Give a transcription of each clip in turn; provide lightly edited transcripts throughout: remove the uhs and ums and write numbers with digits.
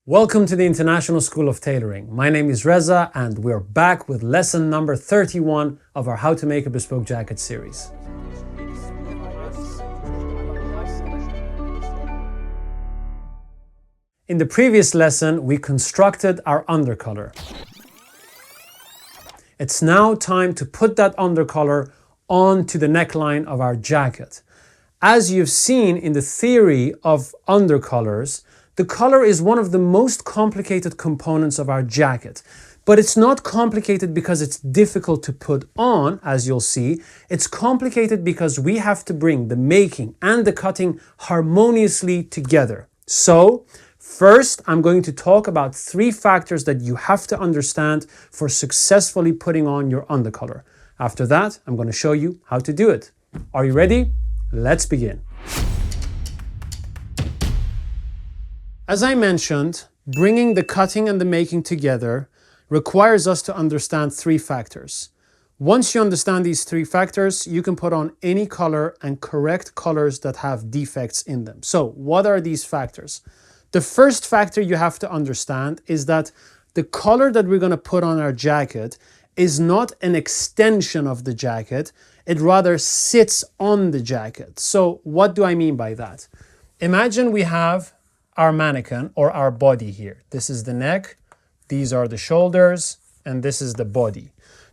Welcome to the International School of Tailoring. My name is Reza and we're back with lesson number 31 of our How to Make a Bespoke Jacket series. In the previous lesson, we constructed our undercollar. It's now time to put that undercollar onto the neckline of our jacket. As you've seen in the theory of undercollars, the collar is one of the most complicated components of our jacket. But it's not complicated because it's difficult to put on, as you'll see. It's complicated because we have to bring the making and the cutting harmoniously together. So, first, I'm going to talk about 3 factors that you have to understand for successfully putting on your undercollar. After that, I'm going to show you how to do it. Are you ready? Let's begin. As I mentioned, bringing the cutting and the making together requires us to understand 3 factors. Once you understand these 3 factors, you can put on any color and correct colors that have defects in them. So, what are these factors? The first factor you have to understand is that the color that we're going to put on our jacket is not an extension of the jacket, it rather sits on the jacket. So, what do I mean by that? Imagine we have our mannequin or our body here. This is the neck, these are the shoulders, and this is the body.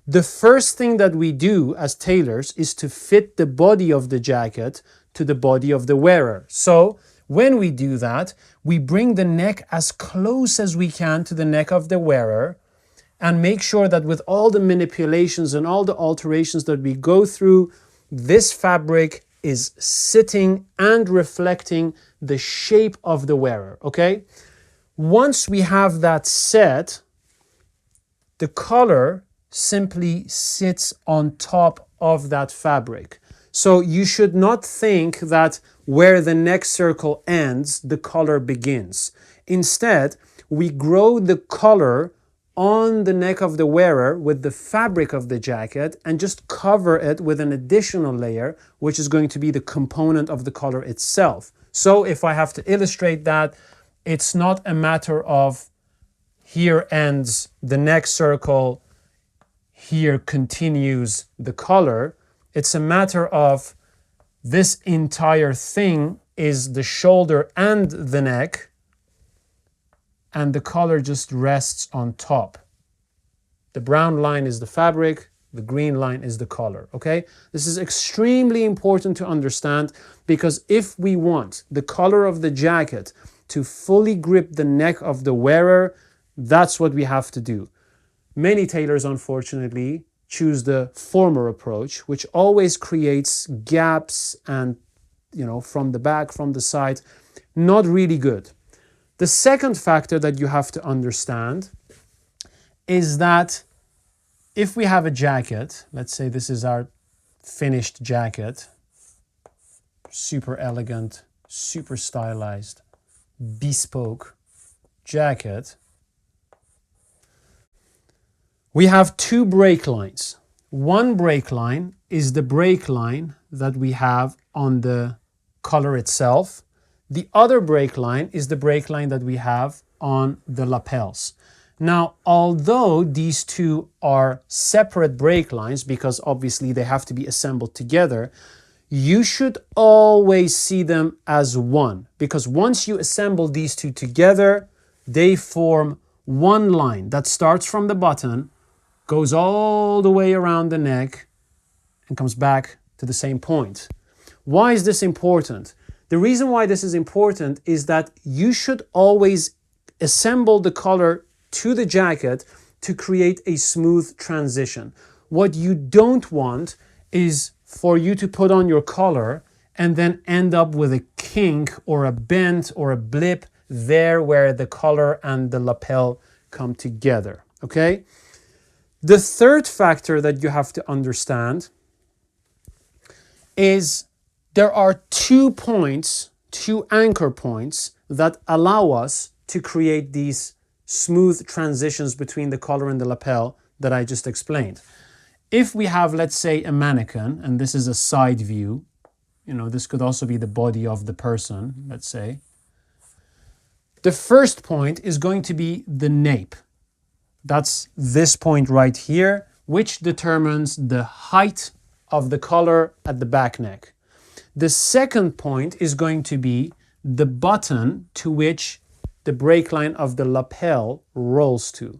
The first thing that we do as tailors is to fit the body of the jacket to the body of the wearer. So when we do that, we bring the neck as close as we can to the neck of the wearer and make sure that with all the manipulations and all the alterations that we go through, this fabric is sitting and reflecting the shape of the wearer, okay? Once we have that set, the collar simply sits on top of that fabric. So you should not think that where the neck circle ends, the collar begins. Instead, we grow the collar on the neck of the wearer with the fabric of the jacket and just cover it with an additional layer, which is going to be the component of the collar itself. So if I have to illustrate that, it's not a matter of here ends the neck circle, here continues the collar. It's a matter of this entire thing is the shoulder and the neck, and the collar just rests on top. The brown line is the fabric, the green line is the collar, okay? This is extremely important to understand because if we want the collar of the jacket to fully grip the neck of the wearer, that's what we have to do. Many tailors, unfortunately, choose the former approach, which always creates gaps and, from the back, from the side, not really good. The second factor that you have to understand is that if we have a jacket, let's say this is our finished jacket, super elegant, super stylized, bespoke jacket, we have 2 break lines. One break line is the break line that we have on the collar itself. The other break line is the break line that we have on the lapels. Now, although these 2 are separate break lines, because obviously they have to be assembled together, you should always see them as one, because once you assemble these 2 together, they form one line that starts from the button, goes all the way around the neck, and comes back to the same point. Why is this important? The reason why this is important is that you should always assemble the collar to the jacket to create a smooth transition. What you don't want is for you to put on your collar and then end up with a kink or a bend or a blip there where the collar and the lapel come together, okay? The third factor that you have to understand is there are 2 points, 2 anchor points that allow us to create these smooth transitions between the collar and the lapel that I just explained. If we have, let's say, a mannequin, and this is a side view, this could also be the body of the person, let's say. The first point is going to be the nape. That's this point right here, which determines the height of the collar at the back neck. The second point is going to be the button to which the break line of the lapel rolls to.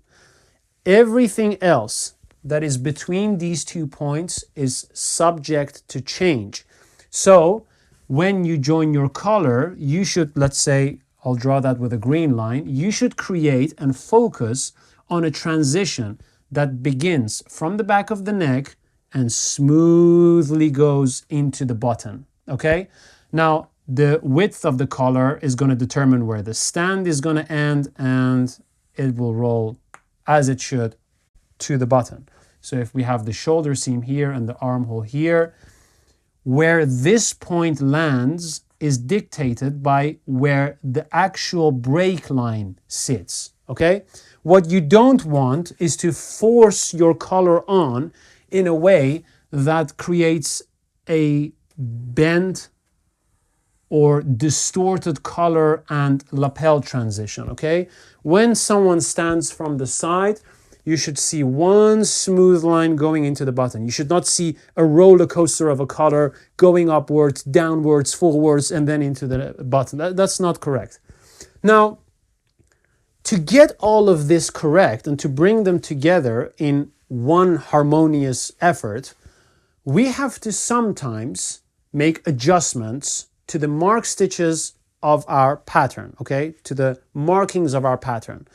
Everything else that is between these 2 points is subject to change. So when you join your collar, you should, let's say, I'll draw that with a green line, you should create and focus on a transition that begins from the back of the neck and smoothly goes into the button, okay? Now, the width of the collar is going to determine where the stand is going to end, and it will roll as it should to the button. So if we have the shoulder seam here and the armhole here, where this point lands is dictated by where the actual break line sits, okay? What you don't want is to force your collar on in a way that creates a bent or distorted collar and lapel transition, okay? When someone stands from the side, you should see one smooth line going into the button. You should not see a roller coaster of a collar going upwards, downwards, forwards, and then into the button. That's not correct. Now, to get all of this correct and to bring them together in one harmonious effort, we have to sometimes make adjustments to the mark stitches of our pattern, okay? To the markings of our pattern.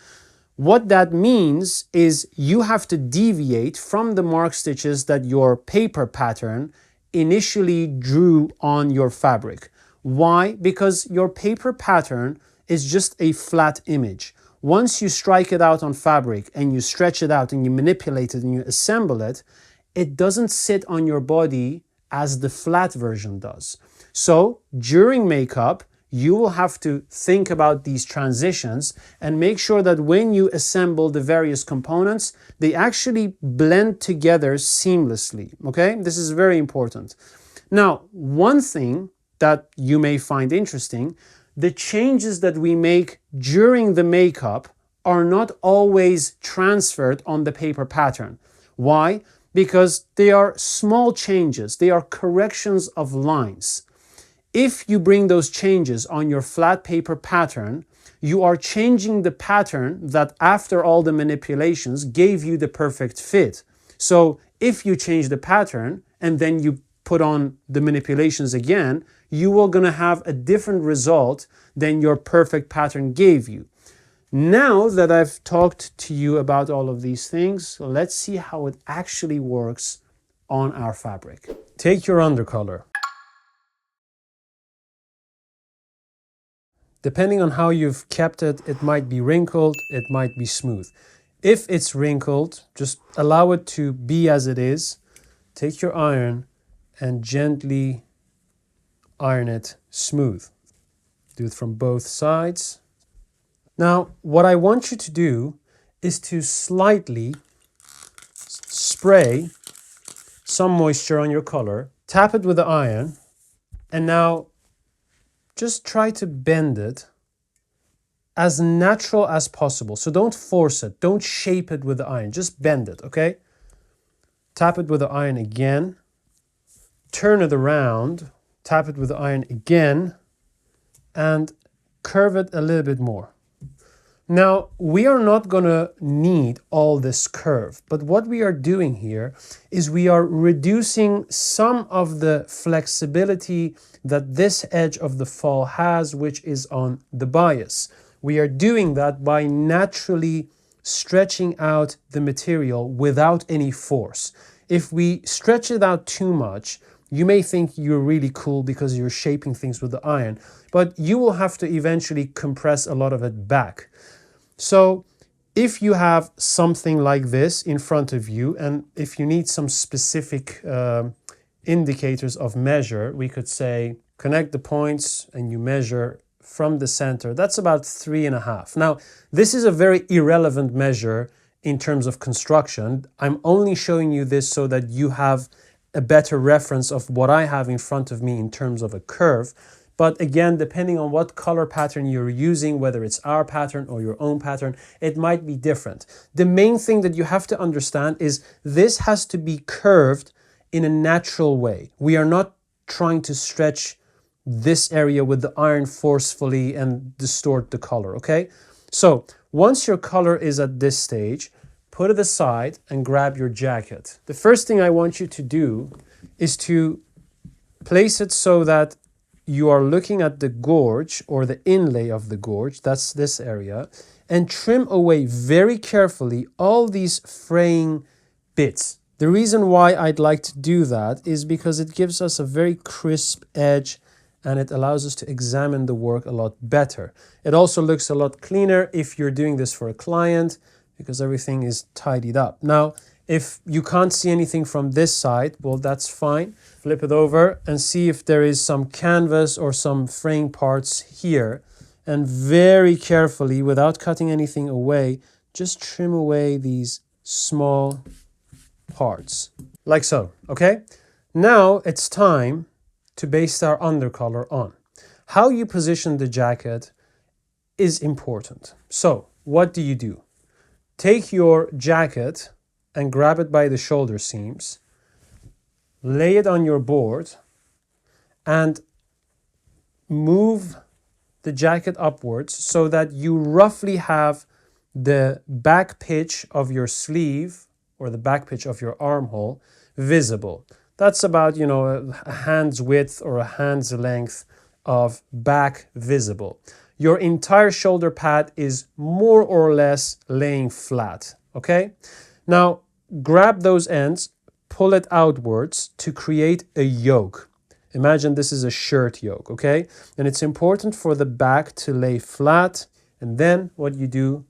What that means is you have to deviate from the mark stitches that your paper pattern initially drew on your fabric. Why? Because your paper pattern is just a flat image. Once you strike it out on fabric and you stretch it out and you manipulate it and you assemble it, it doesn't sit on your body as the flat version does. So during makeup, you will have to think about these transitions and make sure that when you assemble the various components, they actually blend together seamlessly, okay? This is very important. Now, one thing that you may find interesting, the changes that we make during the makeup are not always transferred on the paper pattern. Why? Because they are small changes, they are corrections of lines. If you bring those changes on your flat paper pattern, you are changing the pattern that after all the manipulations gave you the perfect fit. So if you change the pattern and then you put on the manipulations again, you are going to have a different result than your perfect pattern gave you. Now that I've talked to you about all of these things, let's see how it actually works on our fabric. Take your undercollar. Depending on how you've kept it, it might be wrinkled, it might be smooth. If it's wrinkled, just allow it to be as it is. Take your iron and gently iron it smooth. Do it from both sides. Now, what I want you to do is to slightly spray some moisture on your collar, tap it with the iron, and now just try to bend it as natural as possible. So don't force it, don't shape it with the iron, just bend it, okay? Tap it with the iron again, turn it around, tap it with the iron again, and curve it a little bit more. Now, we are not going to need all this curve, but what we are doing here is we are reducing some of the flexibility that this edge of the fall has, which is on the bias. We are doing that by naturally stretching out the material without any force. If we stretch it out too much, you may think you're really cool because you're shaping things with the iron, but you will have to eventually compress a lot of it back. So if you have something like this in front of you, and if you need some specific indicators of measure, we could say connect the points and you measure from the center. That's about 3.5. Now, this is a very irrelevant measure in terms of construction. I'm only showing you this so that you have a better reference of what I have in front of me in terms of a curve. But again, depending on what color pattern you're using, whether it's our pattern or your own pattern, it might be different. The main thing that you have to understand is this has to be curved in a natural way. We are not trying to stretch this area with the iron forcefully and distort the color, okay? So once your color is at this stage, put it aside and grab your jacket. The first thing I want you to do is to place it so that you are looking at the gorge or the inlay of the gorge, that's this area, and trim away very carefully all these fraying bits. The reason why I'd like to do that is because it gives us a very crisp edge and it allows us to examine the work a lot better. It also looks a lot cleaner if you're doing this for a client because everything is tidied up. Now, if you can't see anything from this side, well, that's fine. Flip it over and see if there is some canvas or some fraying parts here. And very carefully, without cutting anything away, just trim away these small parts, like so, okay? Now it's time to baste our undercollar on. How you position the jacket is important. So what do? Take your jacket and grab it by the shoulder seams, lay it on your board, and move the jacket upwards so that you roughly have the back pitch of your sleeve or the back pitch of your armhole visible. That's about, a hand's width or a hand's length of back visible. Your entire shoulder pad is more or less laying flat, okay? Now, grab those ends, pull it outwards to create a yoke. Imagine this is a shirt yoke, okay? And it's important for the back to lay flat. And then what you do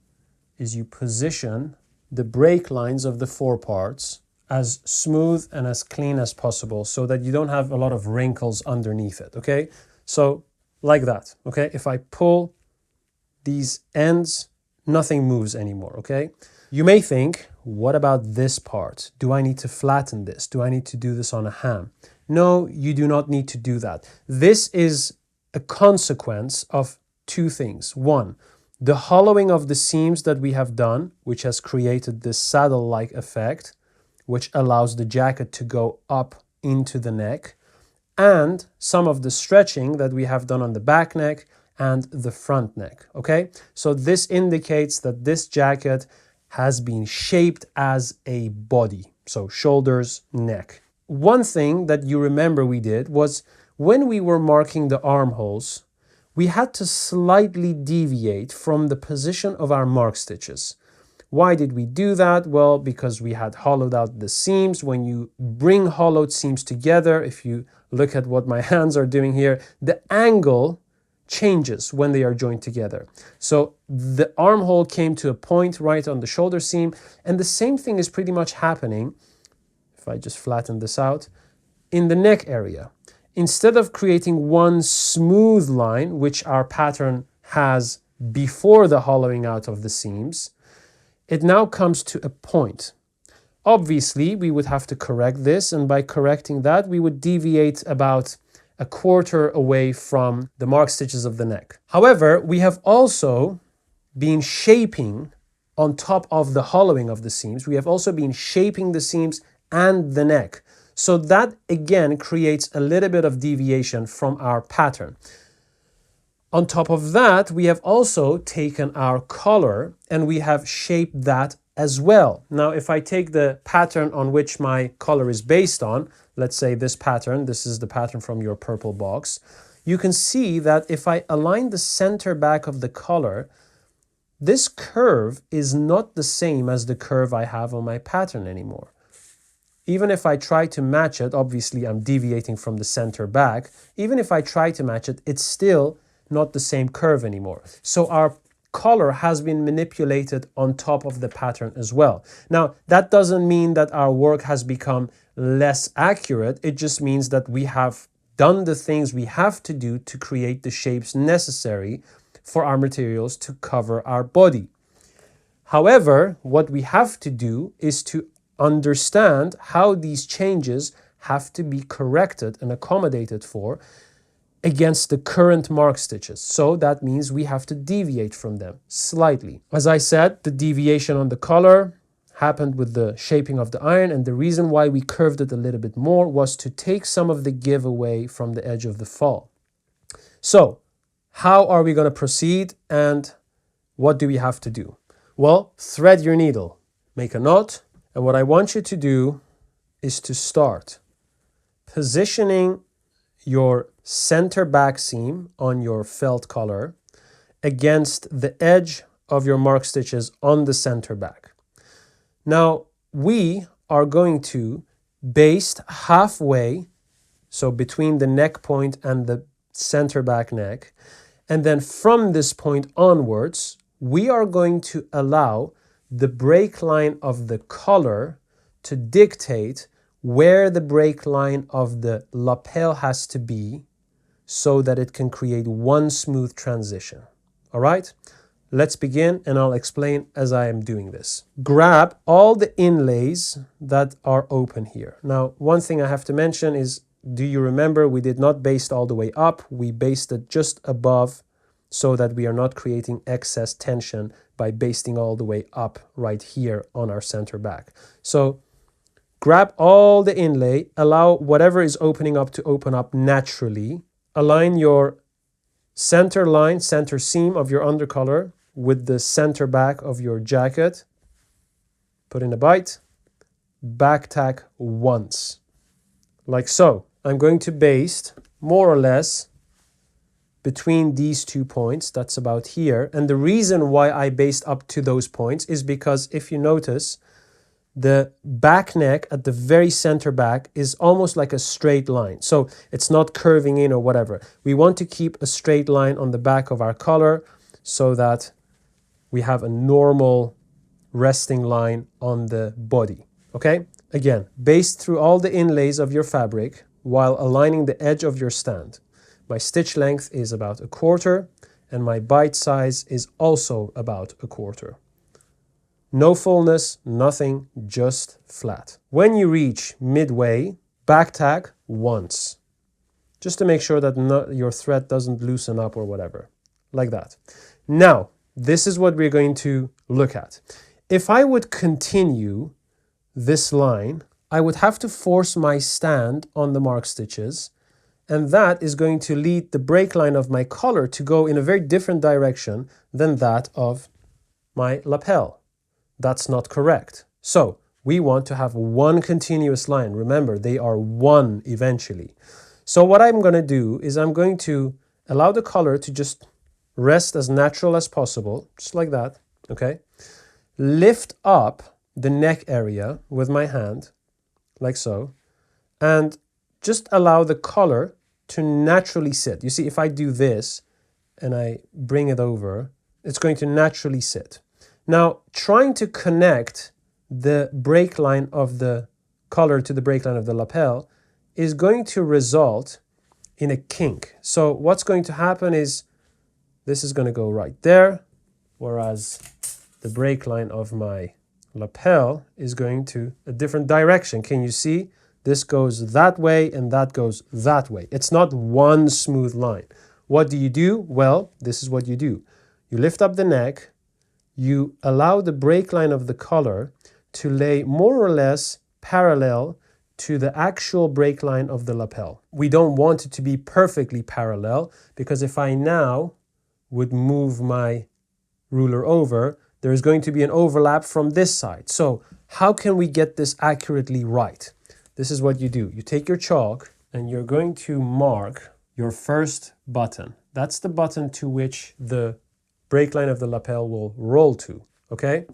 is you position the break lines of the four parts as smooth and as clean as possible so that you don't have a lot of wrinkles underneath it, okay? So like that, okay? If I pull these ends, nothing moves anymore, okay? You may think, what about this part? Do I need to flatten this? Do I need to do this on a ham? No, you do not need to do that. This is a consequence of two things. One, the hollowing of the seams that we have done, which has created this saddle-like effect, which allows the jacket to go up into the neck, and some of the stretching that we have done on the back neck and the front neck, okay? So this indicates that this jacket has been shaped as a body, so shoulders, neck. One thing that you remember we did was when we were marking the armholes, we had to slightly deviate from the position of our mark stitches. Why did we do that? Well, because we had hollowed out the seams. When you bring hollowed seams together, if you look at what my hands are doing here, the angle changes when they are joined together. So the armhole came to a point right on the shoulder seam, and the same thing is pretty much happening, if I just flatten this out, in the neck area. Instead of creating one smooth line, which our pattern has before the hollowing out of the seams, it now comes to a point. Obviously, we would have to correct this, and by correcting that, we would deviate about a quarter away from the mark stitches of the neck. However, we have also been shaping on top of the hollowing of the seams. We have also been shaping the seams and the neck. So that again creates a little bit of deviation from our pattern. On top of that, we have also taken our collar and we have shaped that as well. Now, if I take the pattern on which my collar is based on, let's say this pattern, this is the pattern from your purple box, you can see that if I align the center back of the collar, this curve is not the same as the curve I have on my pattern anymore. Even if I try to match it, obviously I'm deviating from the center back, even if I try to match it, it's still not the same curve anymore. So our collar has been manipulated on top of the pattern as well. Now, that doesn't mean that our work has become less accurate. It just means that we have done the things we have to do to create the shapes necessary for our materials to cover our body. However, what we have to do is to understand how these changes have to be corrected and accommodated for against the current mark stitches. So that means we have to deviate from them slightly. As I said, the deviation on the collar happened with the shaping of the iron, and the reason why we curved it a little bit more was to take some of the give away from the edge of the fall. So how are we going to proceed, and what do we have to do? Well, thread your needle, make a knot, and what I want you to do is to start positioning your center back seam on your felt collar against the edge of your mark stitches on the center back. Now, we are going to baste halfway, so between the neck point and the center back neck, and then from this point onwards, we are going to allow the break line of the collar to dictate where the break line of the lapel has to be so that it can create one smooth transition. All right? Let's begin, and I'll explain as I am doing this. Grab all the inlays that are open here. Now, one thing I have to mention is, do you remember we did not baste all the way up? We basted just above so that we are not creating excess tension by basting all the way up right here on our center back. So grab all the inlay, allow whatever is opening up to open up naturally. Align your center line, center seam of your undercollar with the center back of your jacket. Put in a bite, back tack once, like so. I'm going to baste more or less between these 2 points, that's about here. And the reason why I based up to those points is because if you notice, the back neck at the very center back is almost like a straight line. So it's not curving in or whatever. We want to keep a straight line on the back of our collar so that we have a normal resting line on the body, okay? Again, baste through all the inlays of your fabric while aligning the edge of your stand. My stitch length is about 1/4, and my bite size is also about 1/4. No fullness, nothing, just flat. When you reach midway, back tack once, just to make sure that your thread doesn't loosen up or whatever, like that. Now, this is what we're going to look at. If I would continue this line, I would have to force my stand on the mark stitches, and that is going to lead the break line of my collar to go in a very different direction than that of my lapel. That's not correct. So we want to have one continuous line. Remember, they are one eventually. So what I'm going to do is I'm going to allow the collar to just rest as natural as possible, just like that, okay? Lift up the neck area with my hand, like so, and just allow the collar to naturally sit. You see, if I do this and I bring it over, it's going to naturally sit. Now, trying to connect the break line of the collar to the break line of the lapel is going to result in a kink. So what's going to happen is this is going to go right there, whereas the break line of my lapel is going to a different direction. Can you see? This goes that way and that goes that way. It's not one smooth line. What do? Well, this is what you do. You lift up the neck, you allow the break line of the collar to lay more or less parallel to the actual break line of the lapel. We don't want it to be perfectly parallel, because if I now would move my ruler over, there is going to be an overlap from this side. So how can we get this accurately right? This is what you do. You take your chalk and you're going to mark your first button. That's the button to which the break line of the lapel will roll to, okay?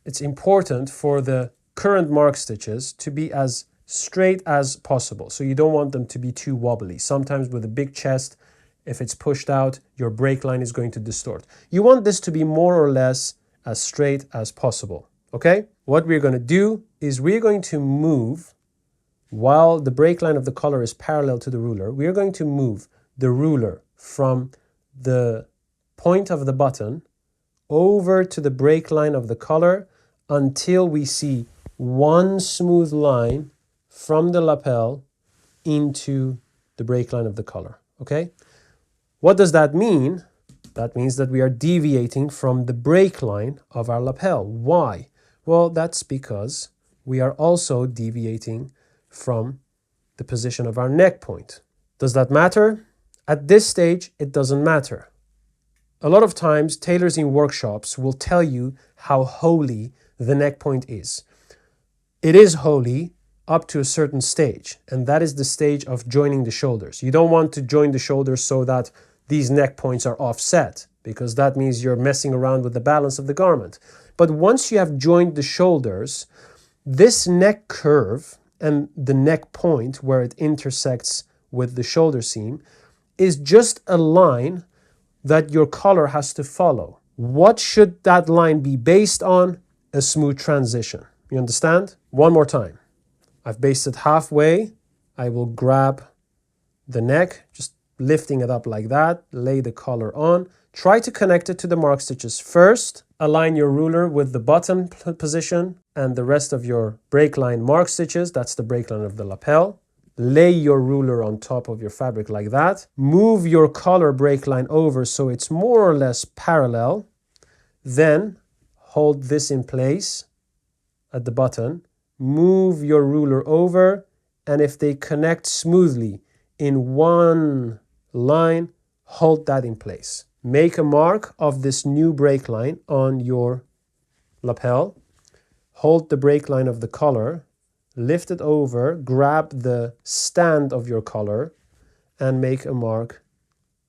It's important for the current mark stitches to be as straight as possible. So you don't want them to be too wobbly. Sometimes with a big chest, if it's pushed out, your break line is going to distort. You want this to be more or less as straight as possible, okay? What we're going to do is we're going to move, while the break line of the collar is parallel to the ruler, we are going to move the ruler from the point of the button over to the break line of the collar until we see one smooth line from the lapel into the break line of the collar, okay? What does that mean? That means that we are deviating from the break line of our lapel. Why? Well, that's because we are also deviating from the position of our neck point. Does that matter? At this stage, it doesn't matter. A lot of times, tailors in workshops will tell you how holy the neck point is. It is holy up to a certain stage, and that is the stage of joining the shoulders. You don't want to join the shoulders so that these neck points are offset, because that means you're messing around with the balance of the garment. But once you have joined the shoulders, this neck curve and the neck point where it intersects with the shoulder seam is just a line that your collar has to follow. What should that line be based on? A smooth transition. You understand? One more time. I've basted halfway. I will grab the neck, just lifting it up like that, lay the collar on. Try to connect it to the mark stitches first. Align your ruler with the bottom position and the rest of your break line mark stitches. That's the break line of the lapel. Lay your ruler on top of your fabric like that. Move your collar break line over so it's more or less parallel. Then hold this in place at the button. Move your ruler over, and if they connect smoothly in one line, hold that in place. Make a mark of this new break line on your lapel. Hold the break line of the collar, lift it over, grab the stand of your collar, and make a mark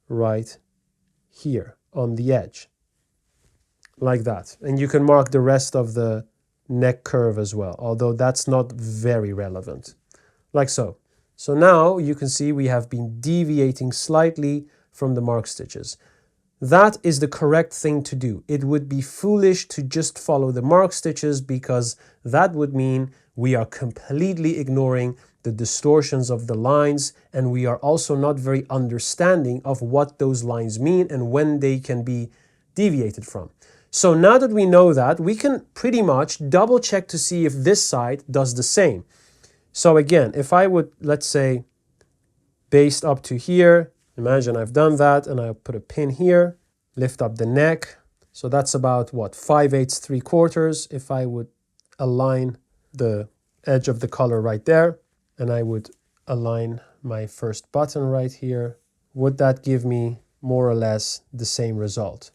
right here on the edge. Like that. And you can mark the rest of the neck curve as well, although that's not very relevant. Like so. So now you can see we have been deviating slightly from the mark stitches. That is the correct thing to do. It would be foolish to just follow the mark stitches, because that would mean we are completely ignoring the distortions of the lines, and we are also not very understanding of what those lines mean and when they can be deviated from. So now that we know that, we can pretty much double check to see if this side does the same. So again, if I would, let's say, baste up to here, imagine I've done that, and I put a pin here, lift up the neck. So that's about what, 5/8, 3/4. If I would align the edge of the collar right there, and I would align my first button right here, would that give me more or less the same result?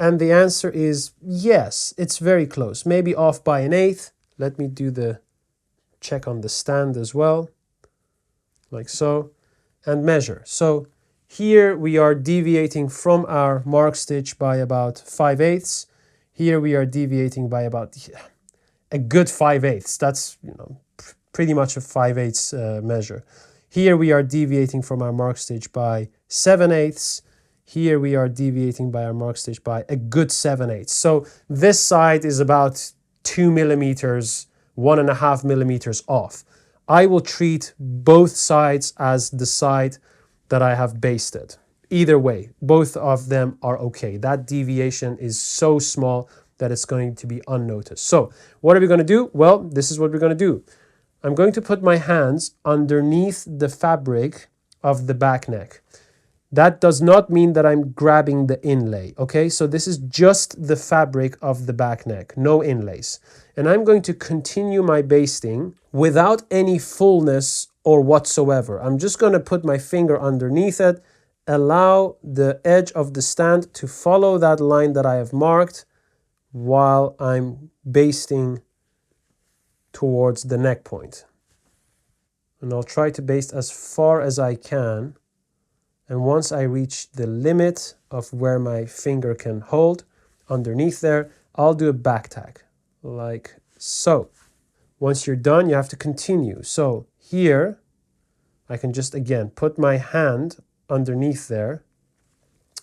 And the answer is yes, it's very close, maybe off by 1/8. Let me do the check on the stand as well, like so, and measure. So here we are deviating from our mark stitch by about 5/8. Here we are deviating by about a good 5/8. That's, pretty much a 5/8 measure. Here we are deviating from our mark stitch by 7/8. Here we are deviating by our mark stitch by a good 7/8. So this side is about 2 millimeters, 1.5 millimeters off. I will treat both sides as the side that I have basted. Either way, both of them are okay. That deviation is so small that it's going to be unnoticed. So what are we going to do? Well, this is what we're going to do. I'm going to put my hands underneath the fabric of the back neck. That does not mean that I'm grabbing the inlay, okay? So this is just the fabric of the back neck, no inlays. And I'm going to continue my basting without any fullness or whatsoever. I'm just going to put my finger underneath it, allow the edge of the stand to follow that line that I have marked while I'm basting towards the neck point. And I'll try to baste as far as I can. And once I reach the limit of where my finger can hold underneath there, I'll do a back tag, like so. Once you're done, you have to continue. So here, I can just, again, put my hand underneath there.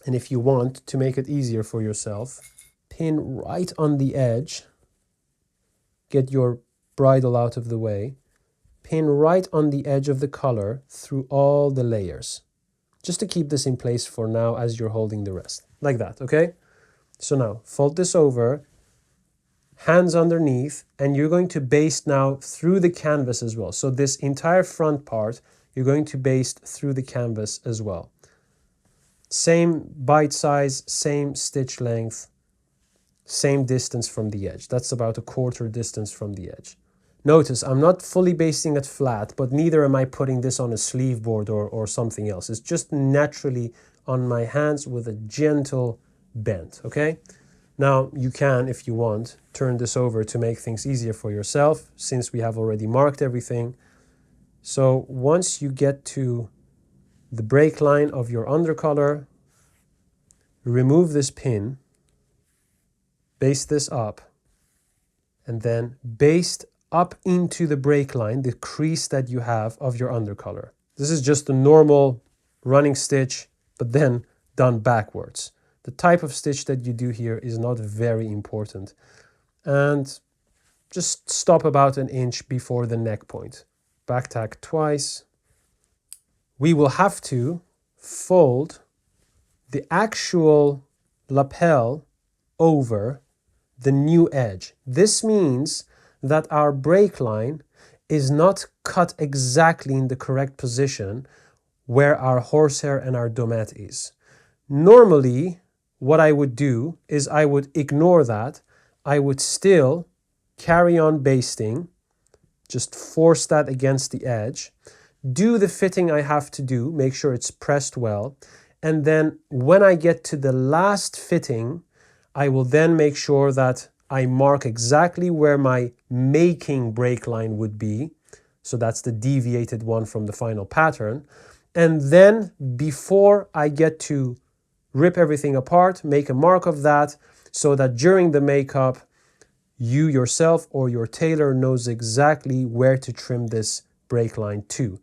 And if you want to make it easier for yourself, pin right on the edge, get your bridle out of the way, pin right on the edge of the collar through all the layers. Just to keep this in place for now as you're holding the rest. Like that, okay? So now, fold this over, hands underneath, and you're going to baste now through the canvas as well. So this entire front part you're going to baste through the canvas as well. Same bite size, same stitch length, same distance from the edge. That's about a quarter distance from the edge. Notice I'm not fully basting it flat, but neither am I putting this on a sleeve board or something else. It's just naturally on my hands with a gentle bend, okay? Now you can, if you want, turn this over to make things easier for yourself, since we have already marked everything. So once you get to the break line of your undercollar, remove this pin, baste this up, and then baste up into the break line, the crease that you have of your undercollar. This is just a normal running stitch, but then done backwards. The type of stitch that you do here is not very important. And just stop about an inch before the neck point. Back tack twice. We will have to fold the actual lapel over the new edge. This means that our break line is not cut exactly in the correct position where our horsehair and our domette is. Normally, what I would do is I would ignore that. I would still carry on basting, just force that against the edge, do the fitting I have to do, make sure it's pressed well, and then when I get to the last fitting, I will then make sure that I mark exactly where my making break line would be. So that's the deviated one from the final pattern. And then before I get to rip everything apart, make a mark of that so that during the makeup, you yourself or your tailor knows exactly where to trim this break line to.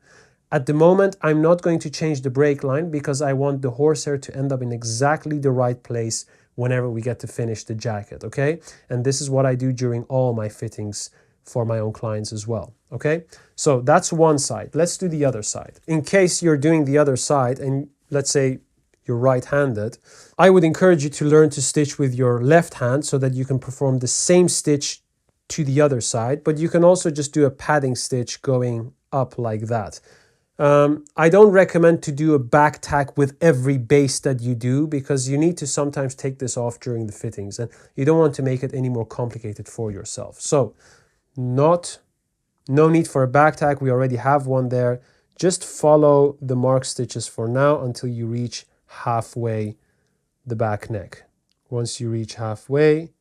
At the moment, I'm not going to change the break line because I want the horsehair to end up in exactly the right place whenever we get to finish the jacket, okay? And this is what I do during all my fittings for my own clients as well, okay? So that's one side. Let's do the other side. In case you're doing the other side and let's say you're right-handed, I would encourage you to learn to stitch with your left hand so that you can perform the same stitch to the other side, but you can also just do a padding stitch going up like that. I don't recommend to do a back tack with every base that you do because you need to sometimes take this off during the fittings and you don't want to make it any more complicated for yourself. So no need for a back tack. We already have one there. Just follow the mark stitches for now until you reach halfway the back neck. Once you reach halfway,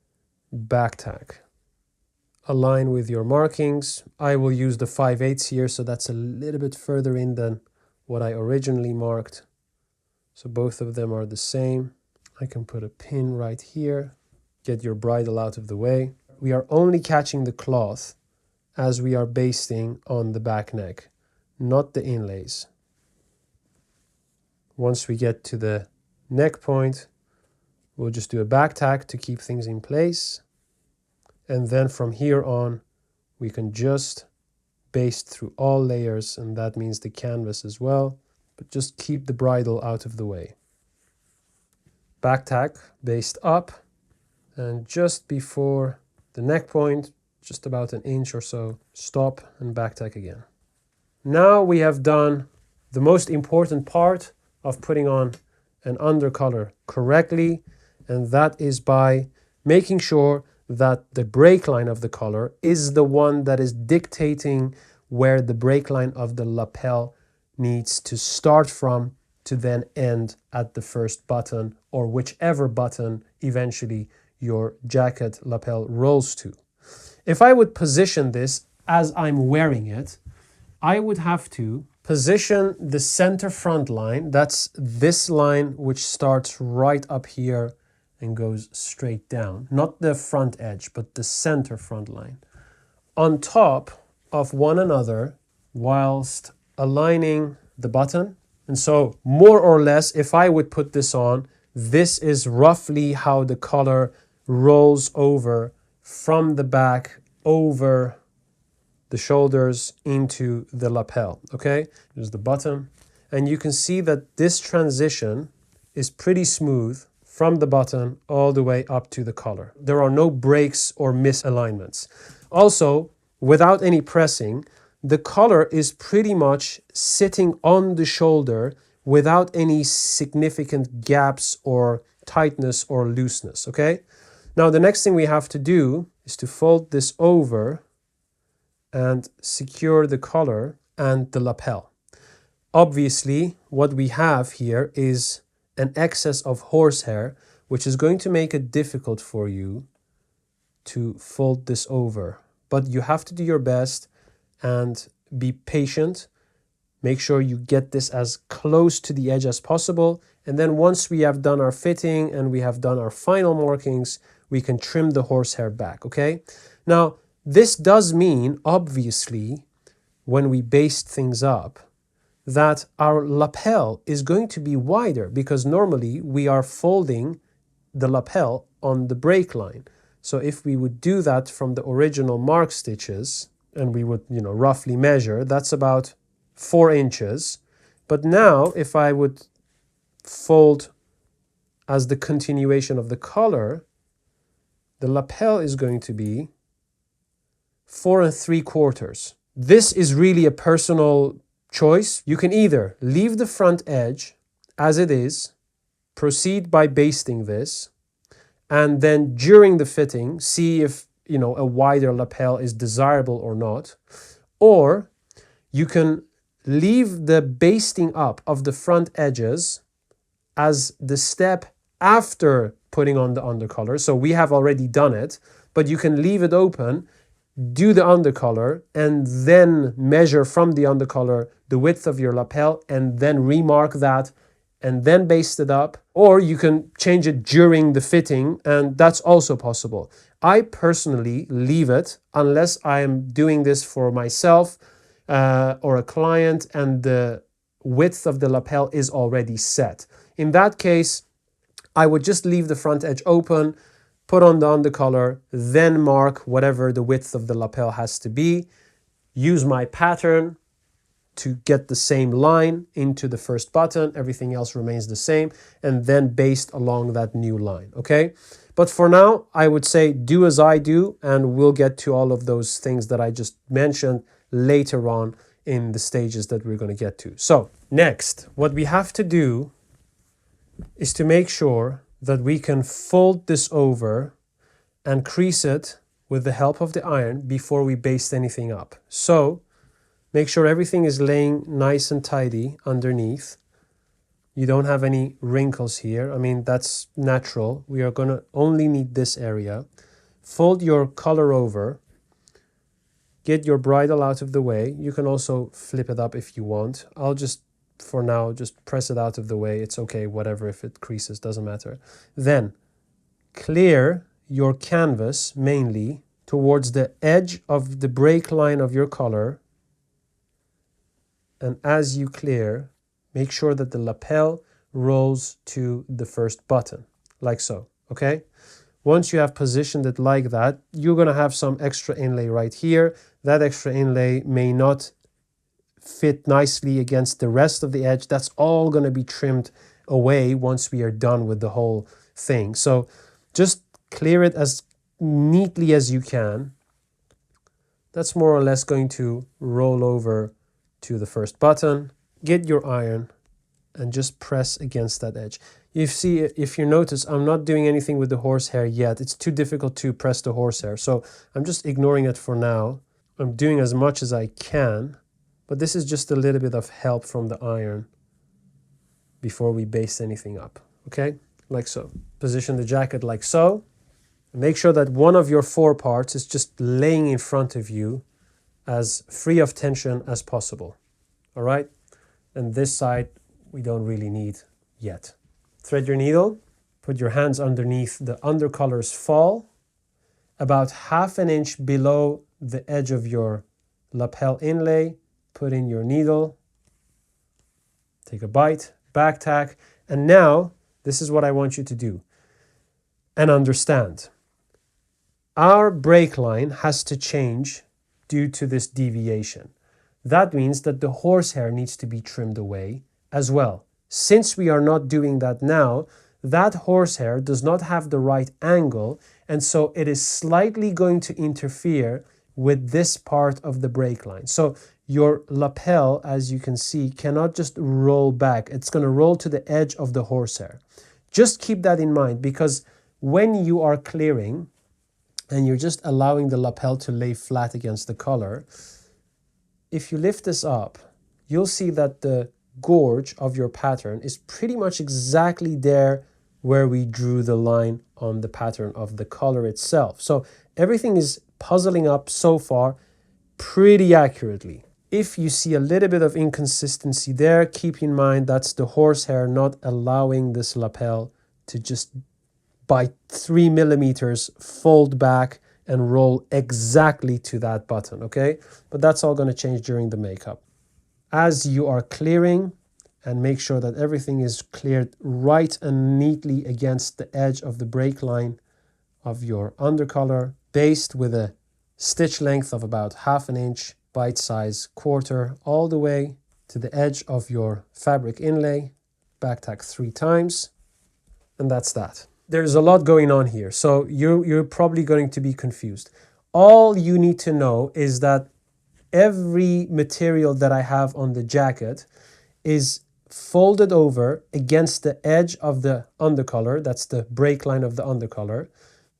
back tack. Align with your markings. I will use the 5/8 here, so that's a little bit further in than what I originally marked. So both of them are the same. I can put a pin right here. Get your bridle out of the way. We are only catching the cloth as we are basting on the back neck, not the inlays. Once we get to the neck point, we'll just do a back tack to keep things in place. And then from here on, we can just baste through all layers, and that means the canvas as well, but just keep the bridle out of the way. Back tack, baste up, and just before the neck point, just about an inch or so, stop and back tack again. Now we have done the most important part of putting on an undercollar correctly, and that is by making sure that the break line of the collar is the one that is dictating where the break line of the lapel needs to start from to then end at the first button or whichever button eventually your jacket lapel rolls to. If I would position this as I'm wearing it, I would have to position the center front line, that's this line which starts right up here and goes straight down, not the front edge, but the center front line, on top of one another whilst aligning the button. And so more or less, if I would put this on, this is roughly how the collar rolls over from the back over the shoulders into the lapel, okay? There's the button. And you can see that this transition is pretty smooth from the button all the way up to the collar. There are no breaks or misalignments. Also, without any pressing, the collar is pretty much sitting on the shoulder without any significant gaps or tightness or looseness, okay? Now the next thing we have to do is to fold this over and secure the collar and the lapel. Obviously, what we have here is an excess of horsehair, which is going to make it difficult for you to fold this over. But you have to do your best and be patient. Make sure you get this as close to the edge as possible. And then once we have done our fitting and we have done our final markings, we can trim the horsehair back, okay? Now, this does mean, obviously, when we baste things up, that our lapel is going to be wider because normally we are folding the lapel on the break line. So if we would do that from the original mark stitches and we would, roughly measure, that's about 4 inches. But now if I would fold as the continuation of the collar, the lapel is going to be 4 3/4. This is really a personal choice. You can either leave the front edge as it is, proceed by basting this, and then during the fitting, see if a wider lapel is desirable or not. Or you can leave the basting up of the front edges as the step after putting on the undercollar. So we have already done it, but you can leave it open, do the undercollar, and then measure from the undercollar the width of your lapel and then remark that and then baste it up. Or you can change it during the fitting, and that's also possible. I personally leave it unless I am doing this for myself or a client and the width of the lapel is already set. In that case, I would just leave the front edge open, put on the undercollar, then mark whatever the width of the lapel has to be, use my pattern to get the same line into the first button, everything else remains the same, and then baste along that new line, okay? But for now, I would say do as I do, and we'll get to all of those things that I just mentioned later on in the stages that we're going to get to. So next, what we have to do is to make sure that we can fold this over and crease it with the help of the iron before we baste anything up. So make sure everything is laying nice and tidy underneath. You don't have any wrinkles here. I mean, that's natural. We are going to only need this area. Fold your collar over. Get your bridle out of the way. You can also flip it up if you want. I'll just, for now, just press it out of the way. It's okay, whatever, if it creases, doesn't matter. Then clear your canvas mainly towards the edge of the break line of your collar. And as you clear, make sure that the lapel rolls to the first button, like so, okay? Once you have positioned it like that, you're gonna have some extra inlay right here. That extra inlay may not fit nicely against the rest of the edge. That's all gonna be trimmed away once we are done with the whole thing. So just clear it as neatly as you can. That's more or less going to roll over to the first button. Get your iron and just press against that edge. You see, if you notice, I'm not doing anything with the horsehair yet. It's too difficult to press the horsehair, so I'm just ignoring it for now. I'm doing as much as I can, but this is just a little bit of help from the iron before we baste anything up, okay? Like so. Position the jacket like so. Make sure that one of your 4 parts is just laying in front of you as free of tension as possible, all right? And this side, we don't really need yet. Thread your needle, put your hands underneath the undercollar's fall, about 1/2 inch below the edge of your lapel inlay, put in your needle, take a bite, back tack, and now this is what I want you to do and understand. Our break line has to change due to this deviation. That means that the horsehair needs to be trimmed away as well. Since we are not doing that now, that horsehair does not have the right angle, and so it is slightly going to interfere with this part of the break line. So your lapel, as you can see, cannot just roll back. It's going to roll to the edge of the horsehair. Just keep that in mind, because when you are clearing and you're just allowing the lapel to lay flat against the collar, if you lift this up, you'll see that the gorge of your pattern is pretty much exactly there where we drew the line on the pattern of the collar itself. So everything is puzzling up so far pretty accurately. If you see a little bit of inconsistency there, keep in mind that's the horsehair not allowing this lapel to just by 3 millimeters fold back and roll exactly to that button, okay? But that's all going to change during the makeup. As you are clearing, and make sure that everything is cleared right and neatly against the edge of the break line of your undercollar, baste with a stitch length of about 1/2 inch, bite size quarter, all the way to the edge of your fabric inlay, back tack 3 times, and that's that. There's a lot going on here, so you're probably going to be confused. All you need to know is that every material that I have on the jacket is folded over against the edge of the undercollar, that's the break line of the undercollar,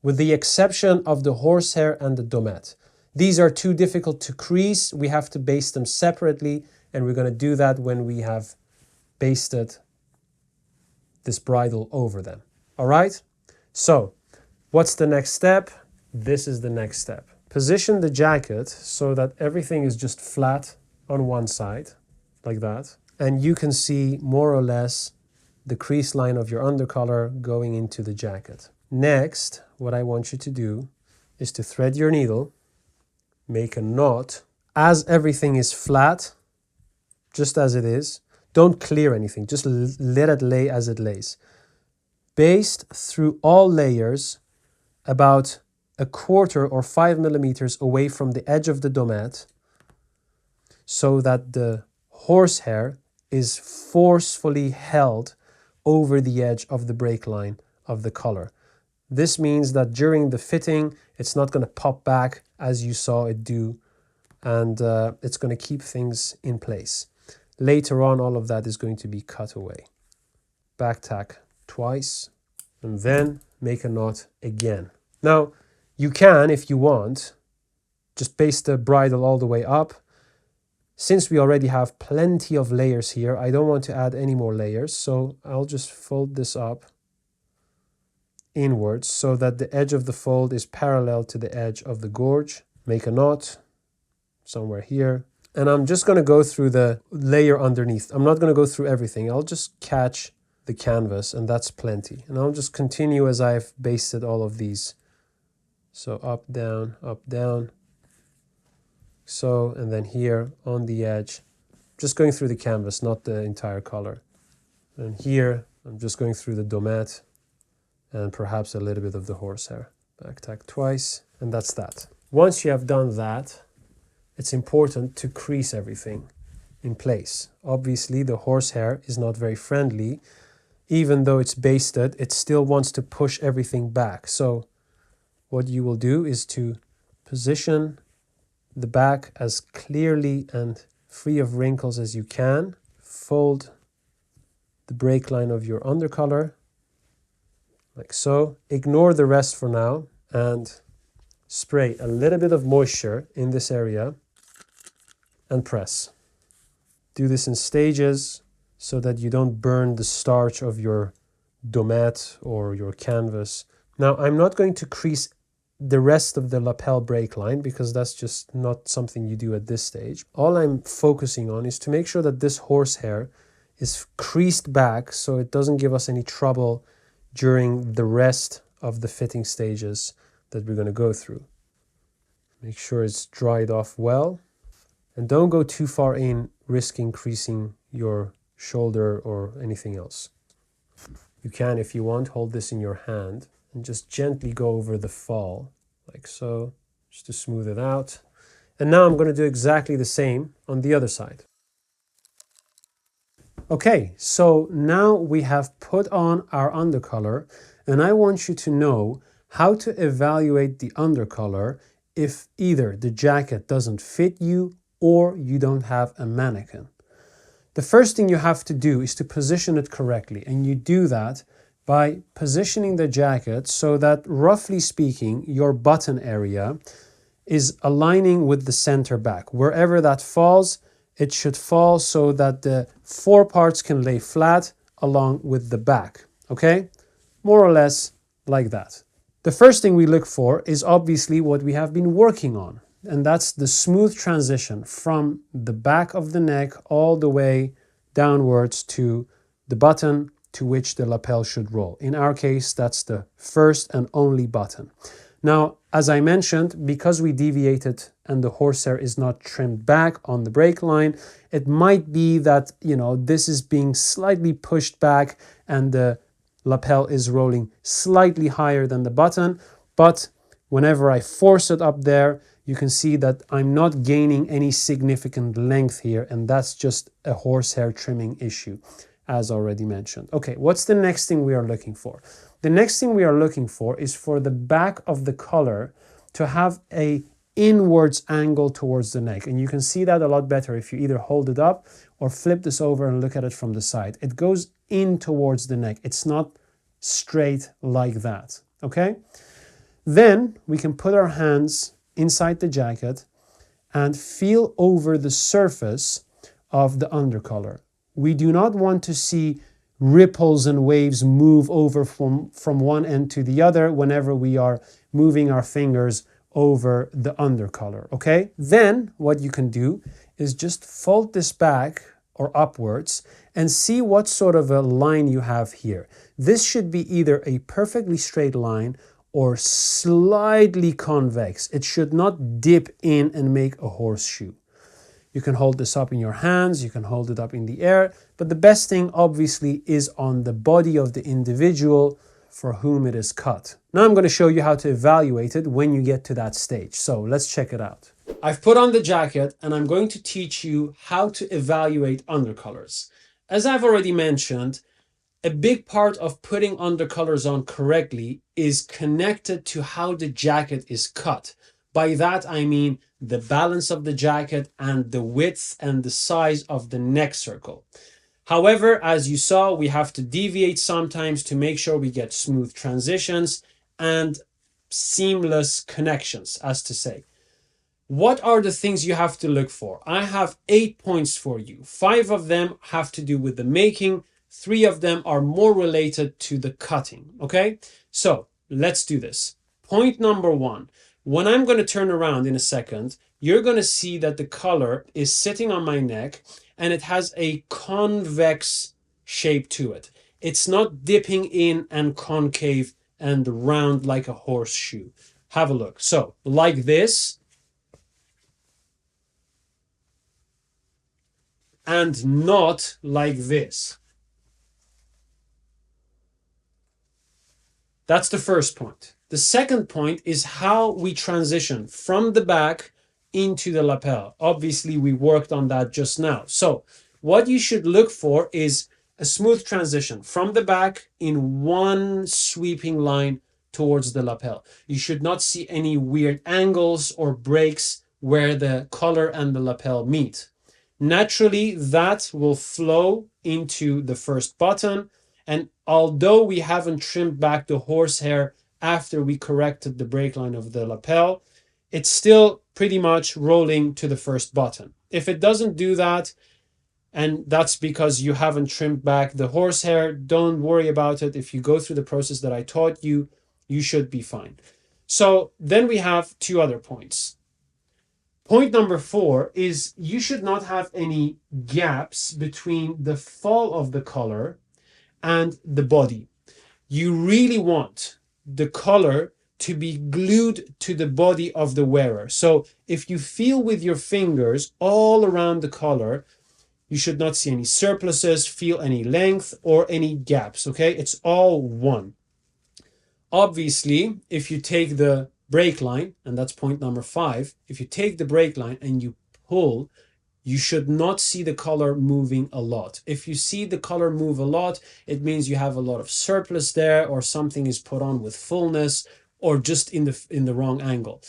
with the exception of the horsehair and the domette. These are too difficult to crease. We have to baste them separately, and we're going to do that when we have basted this bridle over them. All right? So, what's the next step? This is the next step. Position the jacket so that everything is just flat on one side, like that. And you can see more or less the crease line of your undercollar going into the jacket. Next, what I want you to do is to thread your needle, make a knot. As everything is flat, just as it is, don't clear anything, just let it lay as it lays. Baste through all layers about 1/4 or 5 millimeters away from the edge of the domette, so that the horsehair is forcefully held over the edge of the break line of the collar. This means that during the fitting, it's not going to pop back as you saw it do, and it's going to keep things in place. Later on, all of that is going to be cut away. Back tack twice, and then make a knot again. Now, you can, if you want, just baste the bridle all the way up. Since we already have plenty of layers here, I don't want to add any more layers, so I'll just fold this up inwards so that the edge of the fold is parallel to the edge of the gorge. Make a knot somewhere here, and I'm just going to go through the layer underneath. I'm not going to go through everything. I'll just catch the canvas, and that's plenty. And I'll just continue as I've basted all of these. So up, down, so, and then here on the edge, just going through the canvas, not the entire collar. And here, I'm just going through the domette and perhaps a little bit of the horsehair. Back tack twice, and that's that. Once you have done that, it's important to crease everything in place. Obviously, the horsehair is not very friendly. Even though it's basted, it still wants to push everything back. So what you will do is to position the back as clearly and free of wrinkles as you can. Fold the break line of your undercollar, like so. Ignore the rest for now, and spray a little bit of moisture in this area and press. Do this in stages so that you don't burn the starch of your domette or your canvas. Now, I'm not going to crease the rest of the lapel break line because that's just not something you do at this stage. All I'm focusing on is to make sure that this horsehair is creased back so it doesn't give us any trouble during the rest of the fitting stages that we're going to go through. Make sure it's dried off well, and don't go too far in, risking creasing your shoulder or anything else. You can, if you want, hold this in your hand and just gently go over the fall, like so, just to smooth it out. And now I'm going to do exactly the same on the other side. Okay, so now we have put on our undercollar, and I want you to know how to evaluate the undercollar if either the jacket doesn't fit you or you don't have a mannequin. The first thing you have to do is to position it correctly, and you do that by positioning the jacket so that, roughly speaking, your button area is aligning with the center back. Wherever that falls, it should fall so that the four parts can lay flat along with the back, okay? More or less like that. The first thing we look for is obviously what we have been working on, and that's the smooth transition from the back of the neck all the way downwards to the button to which the lapel should roll. In our case, that's the first and only button. Now, as I mentioned, because we deviated and the horsehair is not trimmed back on the brake line, it might be that, this is being slightly pushed back and the lapel is rolling slightly higher than the button. But whenever I force it up there, you can see that I'm not gaining any significant length here, and that's just a horsehair trimming issue, as already mentioned. Okay, what's the next thing we are looking for? The next thing we are looking for is for the back of the collar to have a inwards angle towards the neck. And you can see that a lot better if you either hold it up or flip this over and look at it from the side. It goes in towards the neck. It's not straight like that, okay? Then we can put our hands inside the jacket and feel over the surface of the undercollar. We do not want to see ripples and waves move over from one end to the other whenever we are moving our fingers over the undercollar, okay? Then what you can do is just fold this back or upwards and see what sort of a line you have here. This should be either a perfectly straight line or slightly convex. It should not dip in and make a horseshoe. You can hold this up in your hands, you can hold it up in the air, but the best thing obviously is on the body of the individual for whom it is cut. Now I'm going to show you how to evaluate it when you get to that stage. So let's check it out. I've put on the jacket and I'm going to teach you how to evaluate undercolors. As I've already mentioned, a big part of putting undercolors on correctly is connected to how the jacket is cut. By that I mean the balance of the jacket and the width and the size of the neck circle. However, as you saw, we have to deviate sometimes to make sure we get smooth transitions and seamless connections, as to say. What are the things you have to look for? I have 8 points for you. 5 of them have to do with the making. 3 of them are more related to the cutting, okay? So let's do this. Point number 1. When I'm going to turn around in a second, you're going to see that the collar is sitting on my neck and it has a convex shape to it. It's not dipping in and concave and round like a horseshoe. Have a look. So, like this, and not like this. That's the first point. The second point is how we transition from the back into the lapel. Obviously, we worked on that just now. So what you should look for is a smooth transition from the back in one sweeping line towards the lapel. You should not see any weird angles or breaks where the collar and the lapel meet. Naturally, that will flow into the first button. And although we haven't trimmed back the horsehair after we corrected the break line of the lapel, it's still pretty much rolling to the first button. If it doesn't do that, and that's because you haven't trimmed back the horsehair, don't worry about it. If you go through the process that I taught you, you should be fine. So then we have 2 other points. Point number 4 is you should not have any gaps between the fall of the collar and the body. You really want the collar to be glued to the body of the wearer. So if you feel with your fingers all around the collar, you should not see any surpluses, feel any length or any gaps, okay? It's all one. Obviously, if you take the brake line, and that's point number 5, if you take the brake line and you pull, you should not see the collar moving a lot. If you see the collar move a lot, it means you have a lot of surplus there, or something is put on with fullness, or just in the wrong angle.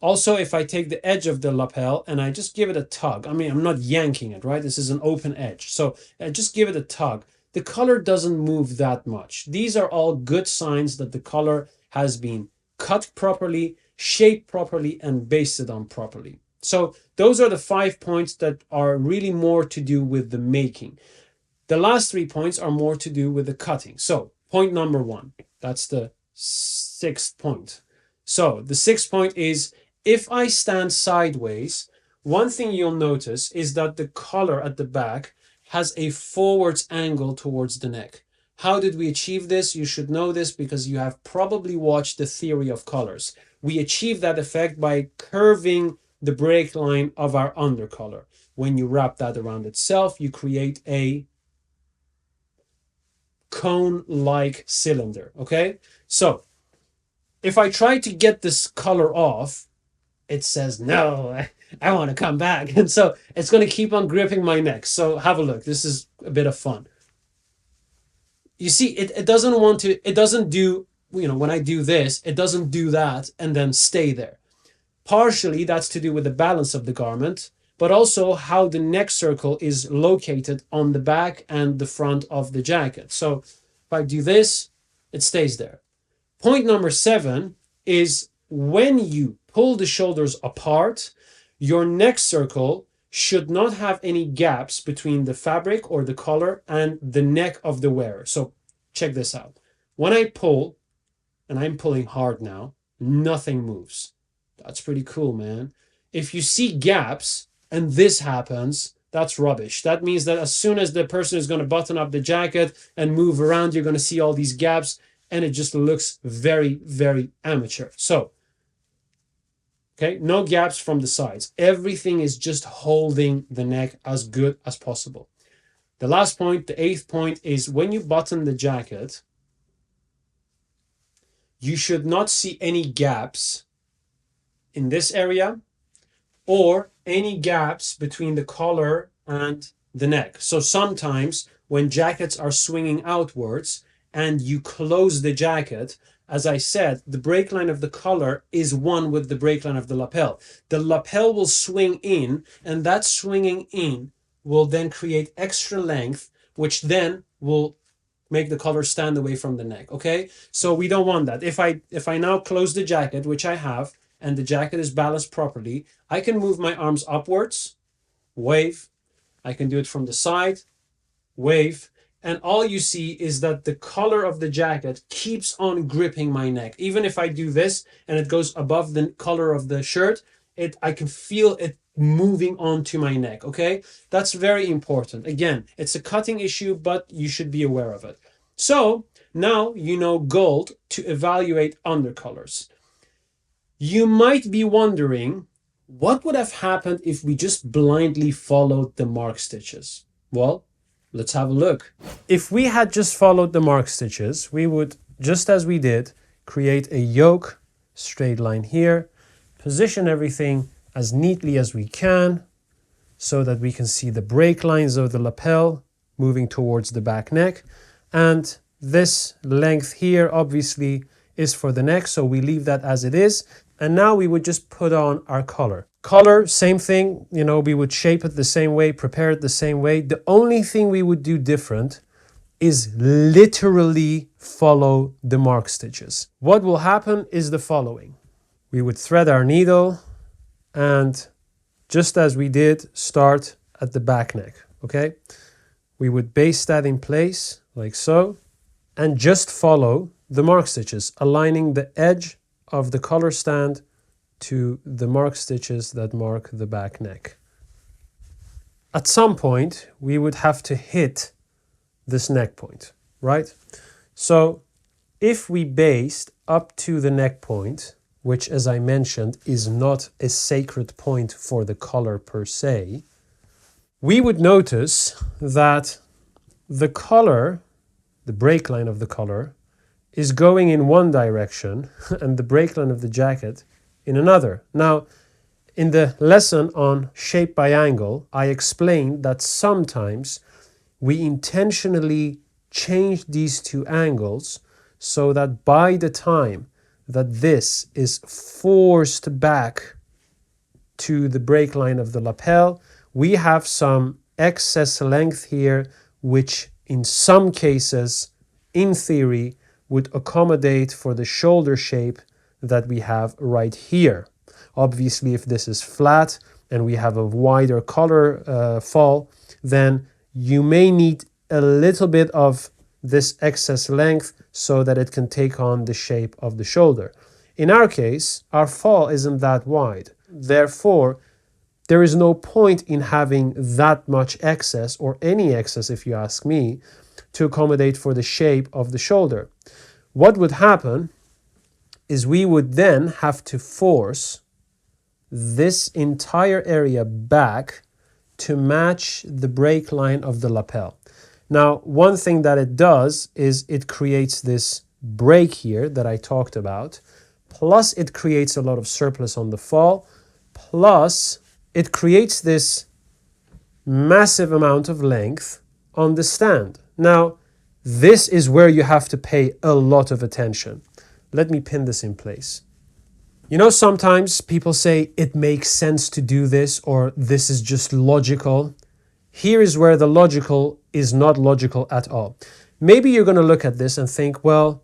Also, if I take the edge of the lapel and I just give it a tug, I mean, I'm not yanking it, right? This is an open edge. So I just give it a tug. The color doesn't move that much. These are all good signs that the color has been cut properly, shaped properly, and basted on properly. So those are the 5 points that are really more to do with the making. The last 3 points are more to do with the cutting. So point number 1, that's the 6th point. So the 6th point is, if I stand sideways, one thing you'll notice is that the collar at the back has a forwards angle towards the neck. How did we achieve this? You should know this because you have probably watched the theory of colors. We achieve that effect by curving the break line of our undercollar. When you wrap that around itself, you create a cone-like cylinder, okay? So if I try to get this color off, it says, no, I want to come back. And so it's going to keep on gripping my neck. So have a look. This is a bit of fun. You see, it doesn't want to, it doesn't do, you know, when I do this, it doesn't do that and then stay there. Partially, that's to do with the balance of the garment, but also how the neck circle is located on the back and the front of the jacket. So if I do this, it stays there. Point number 7 is when you pull the shoulders apart, your neck circle should not have any gaps between the fabric or the collar and the neck of the wearer. So check this out. When I pull, and I'm pulling hard now, nothing moves. That's pretty cool, man. If you see gaps and this happens, that's rubbish. That means that as soon as the person is going to button up the jacket and move around, you're going to see all these gaps and it just looks very, very amateur. So, okay, no gaps from the sides. Everything is just holding the neck as good as possible. The last point, the 8th point, is when you button the jacket, you should not see any gaps in this area or any gaps between the collar and the neck. So sometimes when jackets are swinging outwards and you close the jacket, as I said, the break line of the collar is one with the break line of the lapel. The lapel will swing in, and that swinging in will then create extra length, which then will make the collar stand away from the neck, okay? So we don't want that. If I now close the jacket, which I have, and the jacket is balanced properly, I can move my arms upwards, wave. I can do it from the side, wave. And all you see is that the collar of the jacket keeps on gripping my neck. Even if I do this and it goes above the collar of the shirt, I can feel it moving onto my neck, okay? That's very important. Again, it's a cutting issue, but you should be aware of it. So now you know gold to evaluate undercolors. You might be wondering, what would have happened if we just blindly followed the mark stitches? Well, let's have a look. If we had just followed the mark stitches, we would, just as we did, create a yoke, straight line here, position everything as neatly as we can so that we can see the break lines of the lapel moving towards the back neck. And this length here obviously is for the neck, so we leave that as it is. And now we would just put on our collar. Collar, same thing, you know, we would shape it the same way, prepare it the same way. The only thing we would do different is literally follow the mark stitches. What will happen is the following. We would thread our needle and just as we did, start at the back neck, okay? We would baste that in place like so and just follow the mark stitches, aligning the edge of the collar stand to the mark stitches that mark the back neck. At some point, we would have to hit this neck point, right? So if we baste up to the neck point, which as I mentioned is not a sacred point for the collar per se, we would notice that the collar, the break line of the collar, is going in one direction and the break line of the jacket in another. Now, in the lesson on shape by angle, I explained that sometimes we intentionally change these two angles so that by the time that this is forced back to the break line of the lapel, we have some excess length here, which in some cases, in theory, would accommodate for the shoulder shape that we have right here. Obviously, if this is flat and we have a wider collar fall, then you may need a little bit of this excess length so that it can take on the shape of the shoulder. In our case, our fall isn't that wide. Therefore, there is no point in having that much excess, or any excess if you ask me, to accommodate for the shape of the shoulder. What would happen is we would then have to force this entire area back to match the break line of the lapel. Now, one thing that it does is it creates this break here that I talked about, plus it creates a lot of surplus on the fall, plus it creates this massive amount of length on the stand. Now, this is where you have to pay a lot of attention. Let me pin this in place. You know, sometimes people say it makes sense to do this, or this is just logical. Here is where the logical is not logical at all. Maybe you're going to look at this and think, well,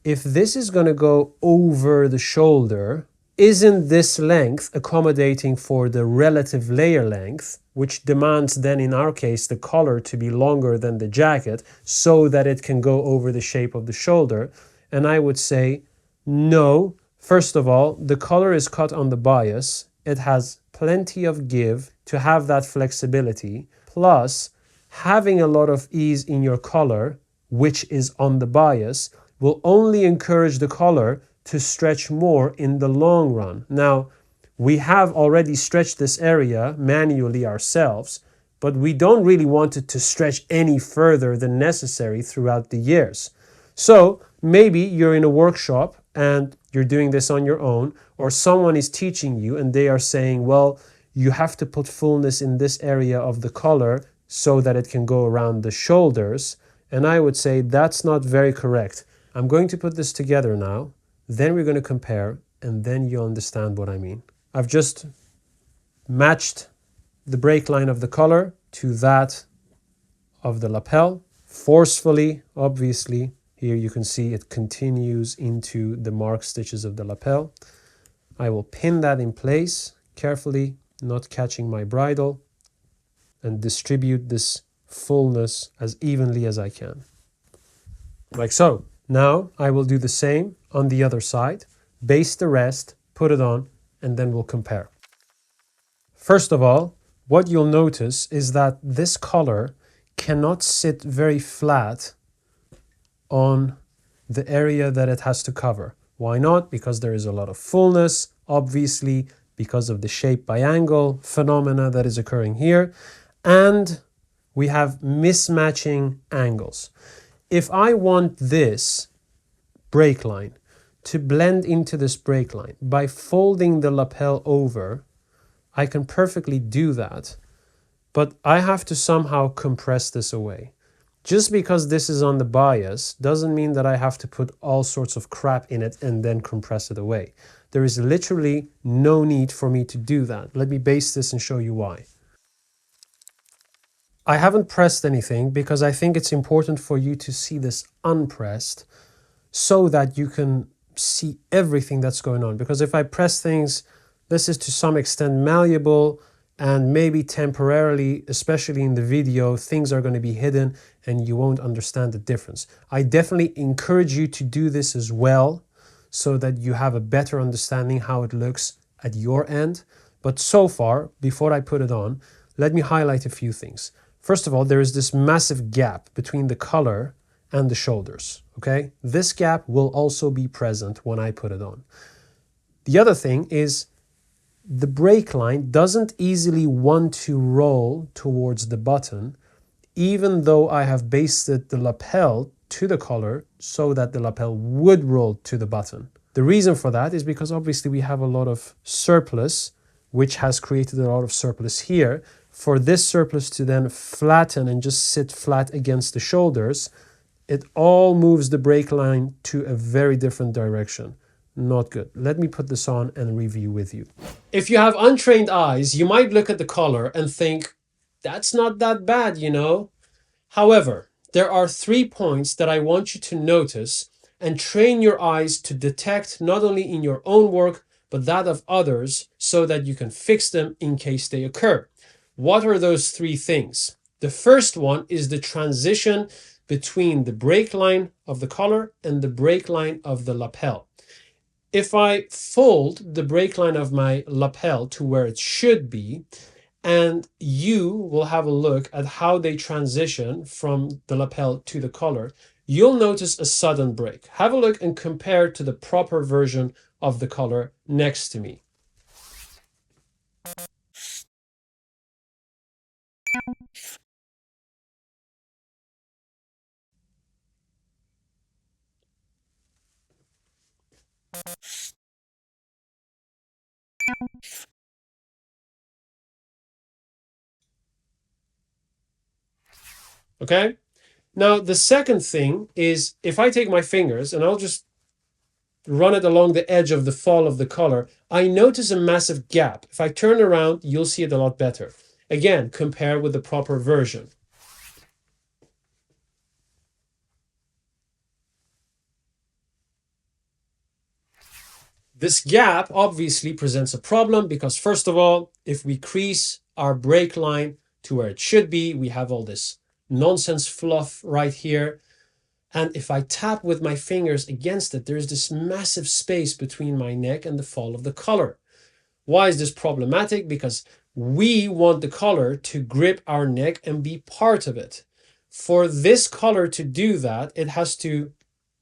if this is going to go over the shoulder, isn't this length accommodating for the relative layer length, which demands then in our case the collar to be longer than the jacket so that it can go over the shape of the shoulder? And I would say, no. First of all, the collar is cut on the bias. It has plenty of give to have that flexibility. Plus, having a lot of ease in your collar, which is on the bias, will only encourage the collar to stretch more in the long run. Now, we have already stretched this area manually ourselves, but we don't really want it to stretch any further than necessary throughout the years. So maybe you're in a workshop and you're doing this on your own, or someone is teaching you and they are saying, well, you have to put fullness in this area of the collar so that it can go around the shoulders. And I would say that's not very correct. I'm going to put this together now, then we're going to compare, and then you'll understand what I mean. I've just matched the break line of the collar to that of the lapel, forcefully, obviously. Here you can see it continues into the mark stitches of the lapel. I will pin that in place carefully, not catching my bridle, and distribute this fullness as evenly as I can. Like so. Now I will do the same on the other side, baste the rest, put it on, and then we'll compare. First of all, what you'll notice is that this collar cannot sit very flat on the area that it has to cover. Why not? Because there is a lot of fullness, obviously, because of the shape by angle phenomena that is occurring here, and we have mismatching angles. If I want this break line to blend into this break line by folding the lapel over, I can perfectly do that, but I have to somehow compress this away. Just because this is on the bias doesn't mean that I have to put all sorts of crap in it and then compress it away. There is literally no need for me to do that. Let me baste this and show you why. I haven't pressed anything because I think it's important for you to see this unpressed so that you can see everything that's going on. Because if I press things, this is to some extent malleable, and maybe temporarily, especially in the video, things are going to be hidden and you won't understand the difference. I definitely encourage you to do this as well so that you have a better understanding how it looks at your end. But so far, before I put it on, let me highlight a few things. First of all, there is this massive gap between the collar and the shoulders, okay? This gap will also be present when I put it on. The other thing is the break line doesn't easily want to roll towards the button, even though I have basted the lapel to the collar so that the lapel would roll to the button. The reason for that is because obviously we have a lot of surplus, which has created a lot of surplus here. For this surplus to then flatten and just sit flat against the shoulders, it all moves the break line to a very different direction. not good. Let me put this on and review with you. If you have untrained eyes, you might look at the color and think, that's not that bad, you know. However, there are 3 points that I want you to notice and train your eyes to detect not only in your own work, but that of others so that you can fix them in case they occur. What are those 3 things? The first one is the transition between the break line of the collar and the break line of the lapel. If I fold the break line of my lapel to where it should be, and you will have a look at how they transition from the lapel to the collar, you'll notice a sudden break. Have a look and compare to the proper version of the collar next to me. Okay? Now, the second thing is if I take my fingers and I'll just run it along the edge of the fall of the collar, I notice a massive gap. If I turn around, you'll see it a lot better. Again, compare with the proper version. This gap obviously presents a problem because, first of all, if we crease our break line to where it should be, we have all this nonsense fluff right here. And if I tap with my fingers against it, there's this massive space between my neck and the fall of the collar. Why is this problematic? Because we want the collar to grip our neck and be part of it. For this collar to do that, it has to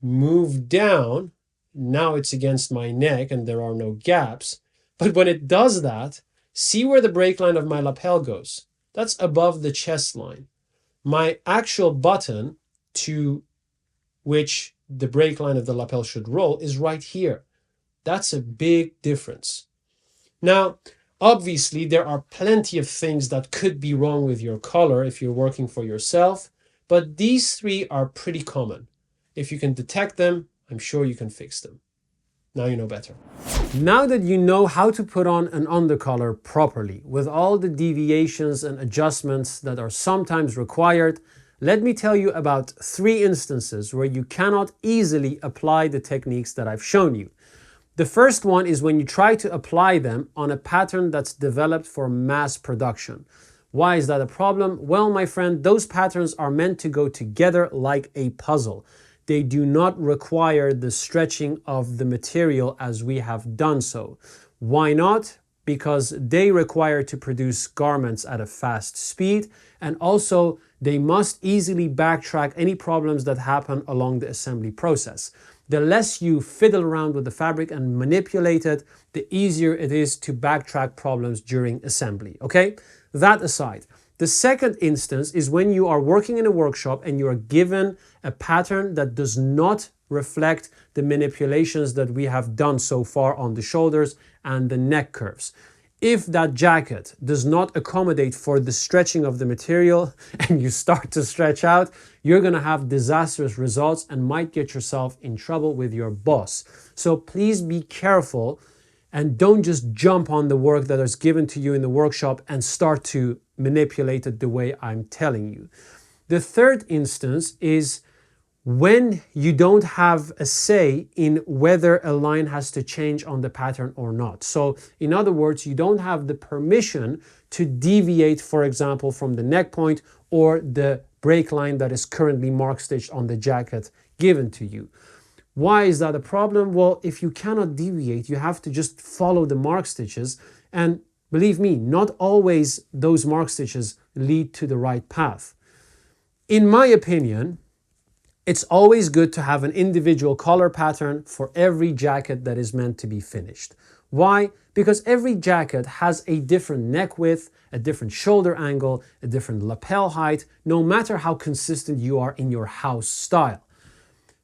move down. Now it's against my neck and there are no gaps. But when it does that, see where the break line of my lapel goes. That's above the chest line. My actual button to which the break line of the lapel should roll is right here. That's a big difference. Now, obviously, there are plenty of things that could be wrong with your collar if you're working for yourself, but these 3 are pretty common. If you can detect them, I'm sure you can fix them. Now you know better. Now that you know how to put on an undercollar properly, with all the deviations and adjustments that are sometimes required, let me tell you about 3 instances where you cannot easily apply the techniques that I've shown you. The first one is when you try to apply them on a pattern that's developed for mass production. Why is that a problem? Well, my friend, those patterns are meant to go together like a puzzle. They do not require the stretching of the material as we have done so. Why not? Because they require to produce garments at a fast speed, and also they must easily backtrack any problems that happen along the assembly process. The less you fiddle around with the fabric and manipulate it, the easier it is to backtrack problems during assembly, okay? That aside, the second instance is when you are working in a workshop and you are given a pattern that does not reflect the manipulations that we have done so far on the shoulders and the neck curves. If that jacket does not accommodate for the stretching of the material and you start to stretch out, you're going to have disastrous results and might get yourself in trouble with your boss. So please be careful and don't just jump on the work that is given to you in the workshop and start to manipulate it the way I'm telling you. The third instance is when you don't have a say in whether a line has to change on the pattern or not. So in other words, you don't have the permission to deviate, for example, from the neck point or the break line that is currently mark stitched on the jacket given to you. Why is that a problem? Well, if you cannot deviate, you have to just follow the mark stitches. And believe me, not always those mark stitches lead to the right path. In my opinion, it's always good to have an individual collar pattern for every jacket that is meant to be finished. Why? Because every jacket has a different neck width, a different shoulder angle, a different lapel height, no matter how consistent you are in your house style.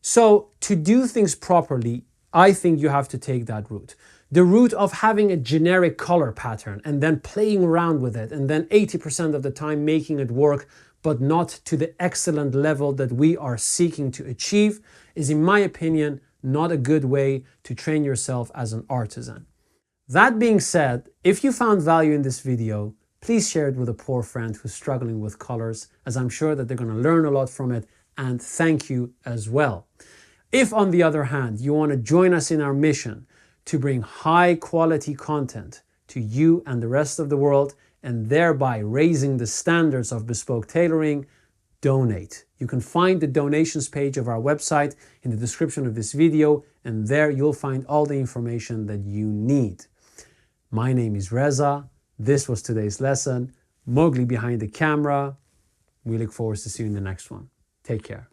So to do things properly, I think you have to take that route. The route of having a generic collar pattern and then playing around with it and then 80% of the time making it work, but not to the excellent level that we are seeking to achieve, is, in my opinion, not a good way to train yourself as an artisan. That being said, if you found value in this video, please share it with a poor friend who's struggling with colors, as I'm sure that they're going to learn a lot from it, and thank you as well. If, on the other hand, you want to join us in our mission to bring high quality content to you and the rest of the world, and thereby raising the standards of bespoke tailoring, donate. You can find the donations page of our website in the description of this video, and there you'll find all the information that you need. My name is Reza. This was today's lesson. Mowgli behind the camera. We look forward to seeing you in the next one. Take care.